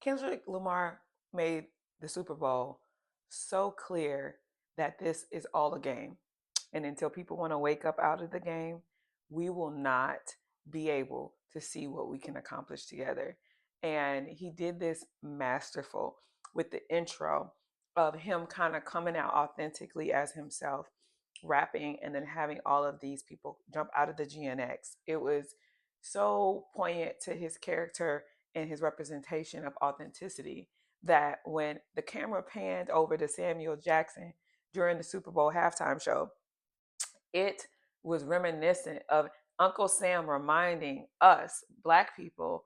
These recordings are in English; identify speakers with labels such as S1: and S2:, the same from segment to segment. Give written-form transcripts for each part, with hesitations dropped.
S1: Kendrick Lamar made the Super Bowl so clear that this is all a game. And until people want to wake up out of the game, we will not be able to see what we can accomplish together. And he did this masterful with the intro of him kind of coming out authentically as himself, rapping, and then having all of these people jump out of the GNX. It was so poignant to his character and his representation of authenticity that when the camera panned over to Samuel Jackson during the Super Bowl halftime show, it was reminiscent of Uncle Sam reminding us, Black people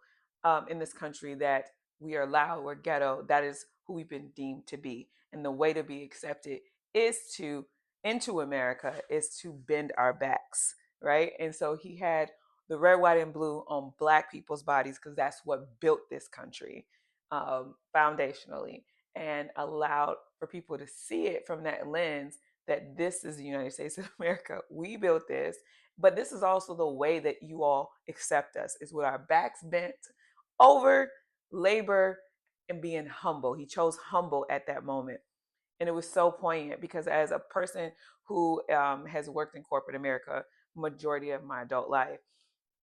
S1: in this country, that we are loud, we're ghetto. That is who we've been deemed to be. And the way to be accepted is to, into America, is to bend our backs, right? And so he had the red, white, and blue on Black people's bodies because that's what built this country foundationally, and allowed for people to see it from that lens that this is the United States of America. We built this, but this is also the way that you all accept us, is with our backs bent over labor and being humble. He chose humble at that moment. And it was so poignant because as a person who has worked in corporate America majority of my adult life,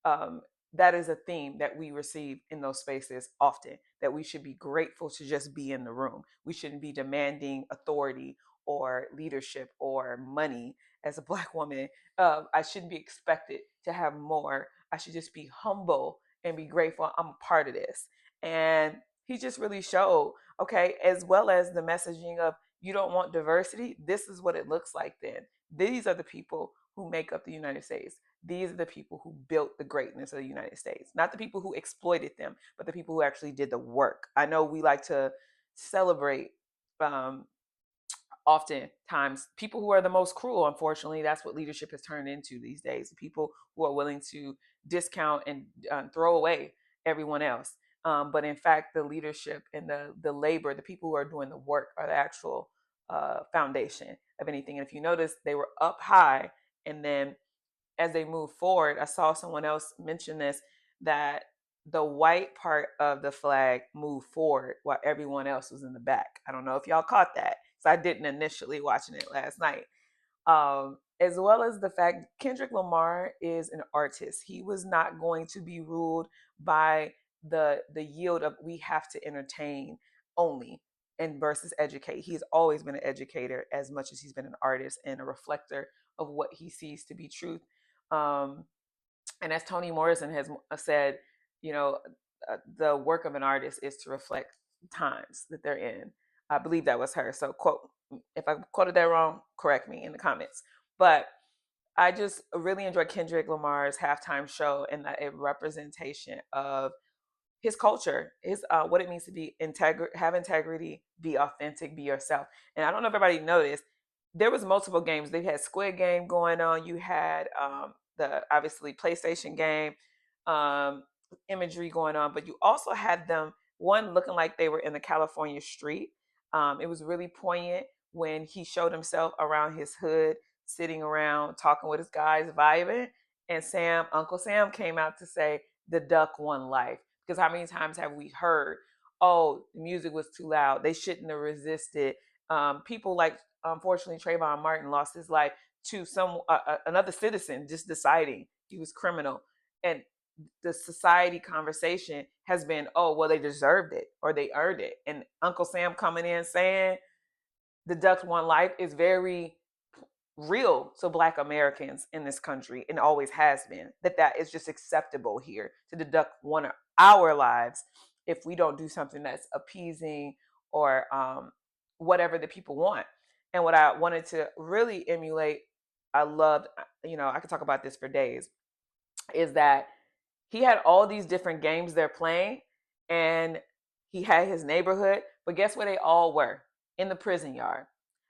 S1: um, that is a theme that we receive in those spaces often, that we should be grateful to just be in the room. We shouldn't be demanding authority or leadership or money. As a Black woman, I shouldn't be expected to have more. I should just be humble and be grateful I'm a part of this. And he just really showed, okay, as well as the messaging of, you don't want diversity, this is what it looks like then. These are the people who make up the United States. These are the people who built the greatness of the United States, not the people who exploited them, but the people who actually did the work. I know we like to celebrate um, oftentimes people who are the most cruel. Unfortunately, that's what leadership has turned into these days. People who are willing to discount and throw away everyone else. But in fact, the leadership and the labor, the people who are doing the work, are the actual foundation of anything. And if you notice, they were up high, and then as they move forward, I saw someone else mention this, that the white part of the flag moved forward while everyone else was in the back. I don't know if y'all caught that. So I didn't initially watching it last night. As well as the fact Kendrick Lamar is an artist. He was not going to be ruled by the yield of we have to entertain only and versus educate. He's always been an educator as much as he's been an artist and a reflector of what he sees to be truth. Um, and as Toni Morrison has said, you know, the work of an artist is to reflect times that they're in. I believe that was her. So, quote, if I quoted that wrong, correct me in the comments. But I just really enjoyed Kendrick Lamar's halftime show and a representation of his culture, his what it means to be have integrity, be authentic, be yourself. And I don't know if everybody noticed, there was multiple games. They had Squid Game going on. You had the obviously PlayStation game imagery going on, but you also had them one looking like they were in the California street. It was really poignant when he showed himself around his hood, sitting around talking with his guys, vibing. And Uncle Sam came out to say, "The duck won life." Because how many times have we heard, oh, the music was too loud, they shouldn't have resisted. People like, unfortunately, Trayvon Martin lost his life to another citizen just deciding he was criminal. And the society conversation has been, oh, well, they deserved it or they earned it. And Uncle Sam coming in saying the duck won life is very real to Black Americans in this country, and always has been, that is just acceptable here to deduct one of our lives if we don't do something that's appeasing or whatever the people want. And what I wanted to really emulate, I loved, I could talk about this for days, is that he had all these different games they're playing, and he had his neighborhood, but guess where they all were? In the prison yard,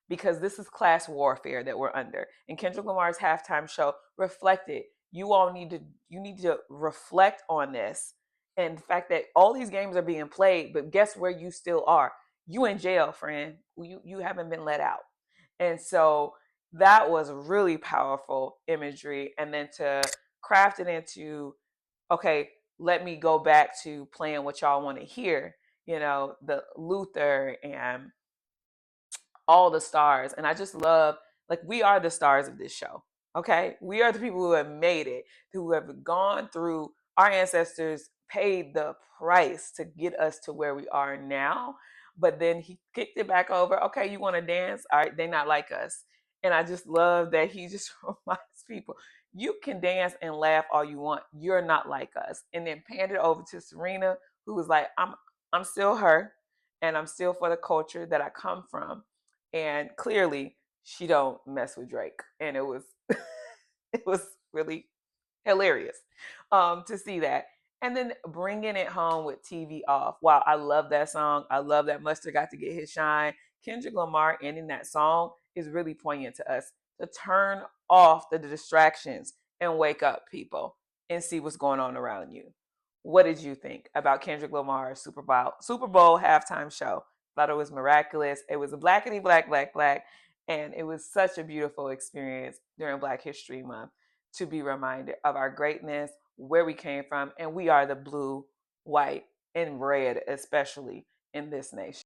S1: because this is class warfare that we're under. And Kendrick Lamar's halftime show reflected, you need to reflect on this, and the fact that all these games are being played, but guess where you still are? You in jail, friend. You haven't been let out. And so that was really powerful imagery. And then to craft it into, okay, let me go back to playing what y'all want to hear. the Luther and all the stars. And I just love, like, we are the stars of this show. Okay. We are the people who have made it, who have gone through, our ancestors paid the price to get us to where we are now. But then he kicked it back over. Okay, you want to dance? All right, they're not like us. And I just love that he just reminds people, you can dance and laugh all you want. You're not like us. And then panned it over to Serena, who was like, I'm still her, and I'm still for the culture that I come from. And clearly she don't mess with Drake. And it was it was really hilarious to see that. And then bringing it home with TV off. Wow, I love that song. I love that Mustard got to get his shine. Kendrick Lamar ending that song is really poignant to us, to turn off the distractions and wake up, people, and see what's going on around you. What did you think about Kendrick Lamar's Super Bowl halftime show? Thought it was miraculous. It was a blackity black, black, black. And it was such a beautiful experience during Black History Month to be reminded of our greatness, where we came from, and we are the blue, white, and red, especially in this nation.